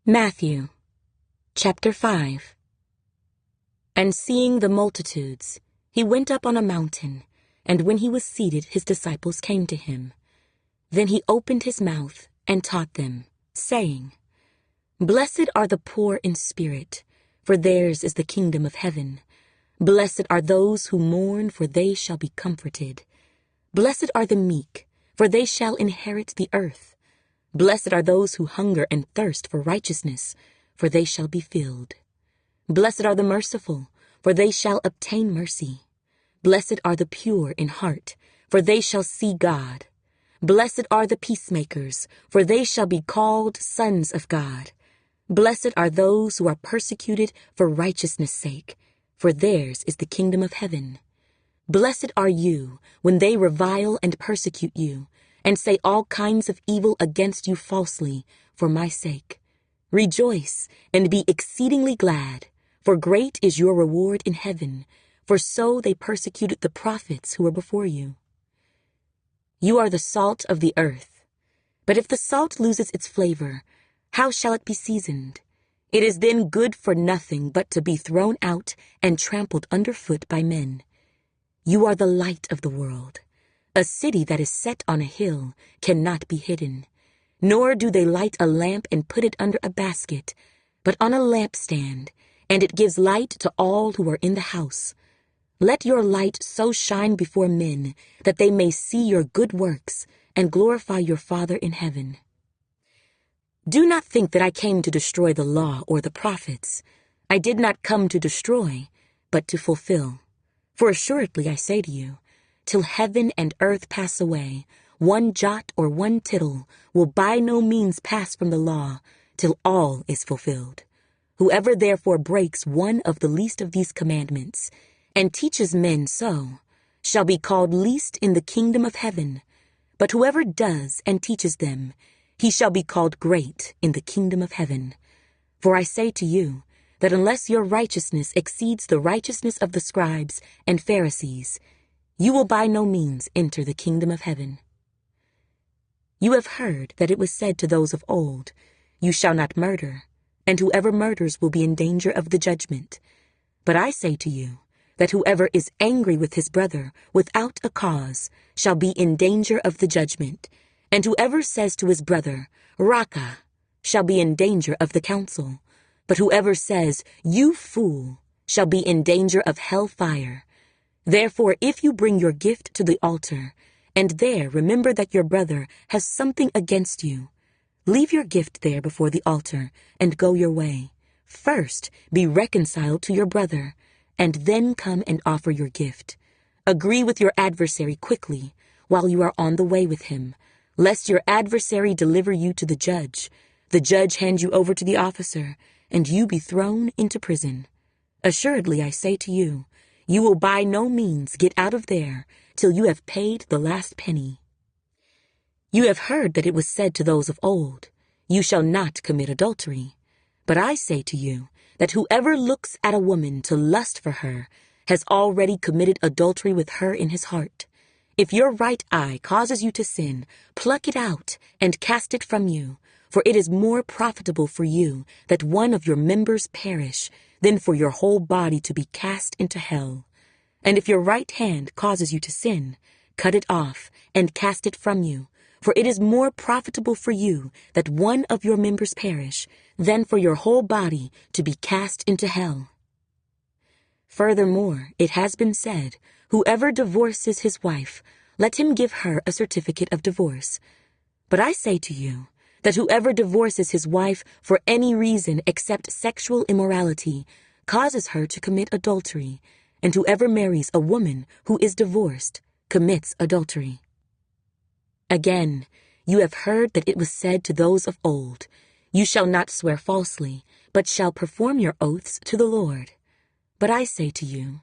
Matthew, chapter 5. And seeing the multitudes, he went up on a mountain, and when he was seated, his disciples came to him. Then he opened his mouth and taught them, saying, Blessed are the poor in spirit, for theirs is the kingdom of heaven. Blessed are those who mourn, for they shall be comforted. Blessed are the meek, for they shall inherit the earth. Blessed are those who hunger and thirst for righteousness, for they shall be filled. Blessed are the merciful, for they shall obtain mercy. Blessed are the pure in heart, for they shall see God. Blessed are the peacemakers, for they shall be called sons of God. Blessed are those who are persecuted for righteousness' sake, for theirs is the kingdom of heaven. Blessed are you when they revile and persecute you, and say all kinds of evil against you falsely for my sake. Rejoice and be exceedingly glad, for great is your reward in heaven, for so they persecuted the prophets who were before you. You are the salt of the earth. But if the salt loses its flavor, how shall it be seasoned? It is then good for nothing but to be thrown out and trampled underfoot by men. You are the light of the world. A city that is set on a hill cannot be hidden, nor do they light a lamp and put it under a basket, but on a lampstand, and it gives light to all who are in the house. Let your light so shine before men that they may see your good works and glorify your Father in heaven. Do not think that I came to destroy the law or the prophets. I did not come to destroy, but to fulfill. For assuredly I say to you, till heaven and earth pass away, one jot or one tittle will by no means pass from the law till all is fulfilled. Whoever therefore breaks one of the least of these commandments and teaches men so shall be called least in the kingdom of heaven. But whoever does and teaches them, he shall be called great in the kingdom of heaven. For I say to you that unless your righteousness exceeds the righteousness of the scribes and Pharisees, you will by no means enter the kingdom of heaven. You have heard that it was said to those of old, You shall not murder, and whoever murders will be in danger of the judgment. But I say to you that whoever is angry with his brother without a cause shall be in danger of the judgment, and whoever says to his brother, Raka, shall be in danger of the council. But whoever says, You fool, shall be in danger of hell fire. Therefore, if you bring your gift to the altar, and there remember that your brother has something against you, leave your gift there before the altar, and go your way. First, be reconciled to your brother, and then come and offer your gift. Agree with your adversary quickly, while you are on the way with him, lest your adversary deliver you to the judge hand you over to the officer, and you be thrown into prison. Assuredly, I say to you, you will by no means get out of there till you have paid the last penny. You have heard that it was said to those of old, You shall not commit adultery. But I say to you that whoever looks at a woman to lust for her has already committed adultery with her in his heart. If your right eye causes you to sin, pluck it out and cast it from you, for it is more profitable for you that one of your members perish than for your whole body to be cast into hell. And if your right hand causes you to sin, cut it off and cast it from you, for it is more profitable for you that one of your members perish than for your whole body to be cast into hell. Furthermore, it has been said, Whoever divorces his wife, let him give her a certificate of divorce. But I say to you, that whoever divorces his wife for any reason except sexual immorality causes her to commit adultery, and whoever marries a woman who is divorced commits adultery. Again, you have heard that it was said to those of old, You shall not swear falsely, but shall perform your oaths to the Lord. But I say to you,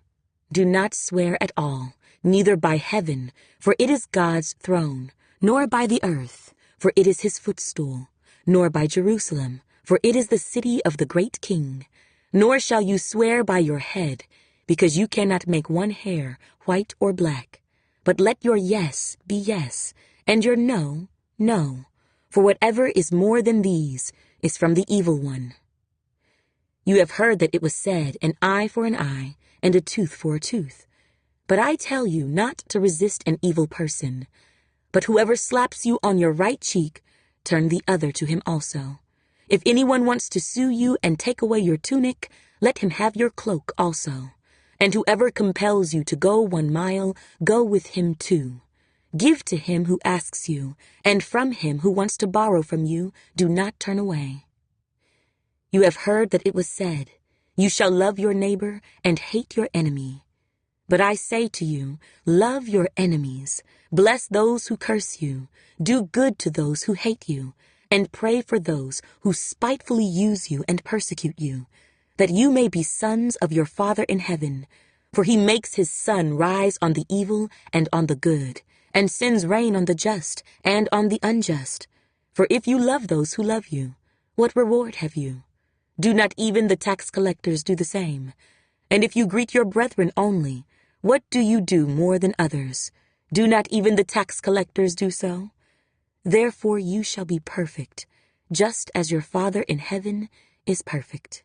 do not swear at all, neither by heaven, for it is God's throne, nor by the earth, for it is his footstool, nor by Jerusalem, for it is the city of the great King. Nor shall you swear by your head, because you cannot make one hair white or black. But let your yes be yes, and your no, no. For whatever is more than these is from the evil one. You have heard that it was said, an eye for an eye, and a tooth for a tooth. But I tell you not to resist an evil person. But whoever slaps you on your right cheek, turn the other to him also. If anyone wants to sue you and take away your tunic, let him have your cloak also. And whoever compels you to go 1 mile, go with him 2. Give to him who asks you, and from him who wants to borrow from you, do not turn away. You have heard that it was said, you shall love your neighbor and hate your enemy. But I say to you, love your enemies, bless those who curse you, do good to those who hate you, and pray for those who spitefully use you and persecute you, that you may be sons of your Father in heaven. For he makes his sun rise on the evil and on the good, and sends rain on the just and on the unjust. For if you love those who love you, what reward have you? Do not even the tax collectors do the same? And if you greet your brethren only, what do you do more than others? Do not even the tax collectors do so? Therefore you shall be perfect, just as your Father in heaven is perfect.